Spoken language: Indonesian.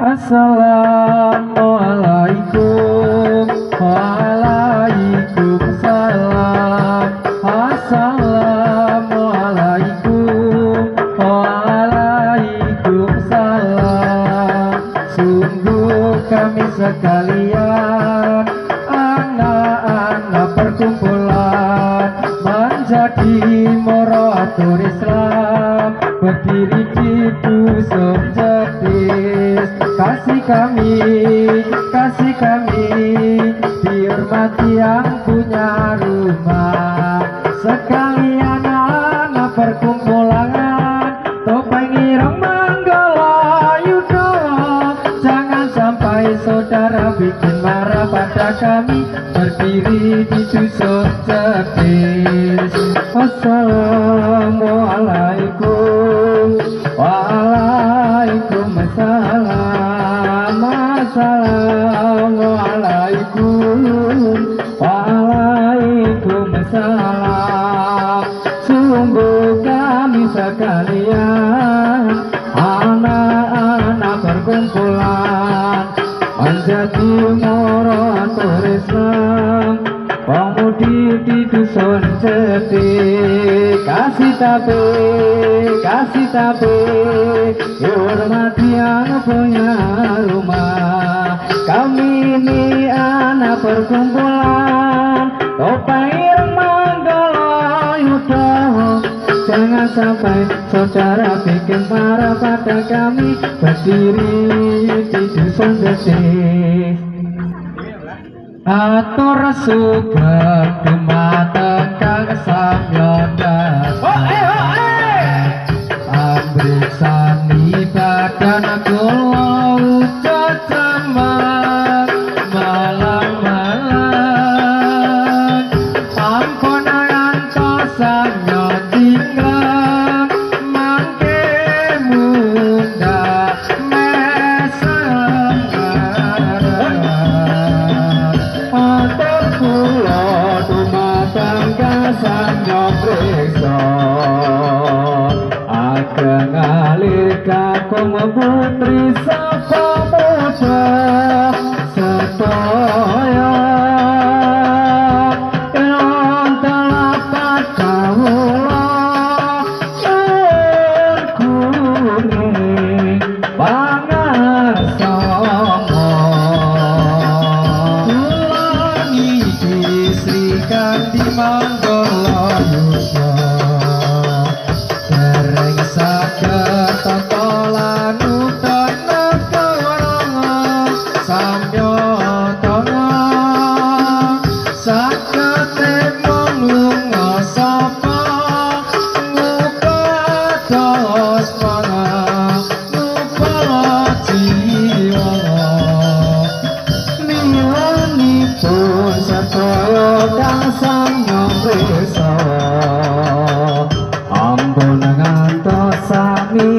Assalamualaikum, waalaikumsalam. Assalamualaikum, waalaikumsalam. Sungguh kami sekalian, anak-anak perkumpulan, menjadi Moroatur Islam, berdiri di dusun Jetis. Kasih kami, dihormati yang punya rumah. Sekalian anak perkumpulan, topeng ireng manggala yudo. Jangan sampai saudara bikin marah pada kami, berdiri di dusun Jetis. Assalamualaikum, waalaikumsalam. Assalamualaikum, waalaikumsalam. Sungguh kami sekalian, anak-anak perkumpulan, menjadi Moroatur Islam, pemudi di dusun Jetis. Kasih tapi, hormati yang punya rumah. Kami ini anak perkumpulan, topeng ireng manggala yudo. Jangan sampai saudara bikin marah pada kami, berdiri di dusun Jetis. Atur sugeng dumateng Kang Samyodata, amriksani badan kula ucap cemak malang-malang. Ampun ngantos samyotinggang, mangke mundhak mesem. Atur kula dumateng Kang Samyopriksa, ageng alir kakung putri sapa putra sedaya. Ing telapak kawula kuning pangarsama. Kula niki Sri Kandi Manggala Yuda, dereng saged tata nudan negara samyatana. Saged mung lunga sapa ngupados mangupa jiwa. Milanipun sedaya Kang Samyopriksa, ampun ngantos sami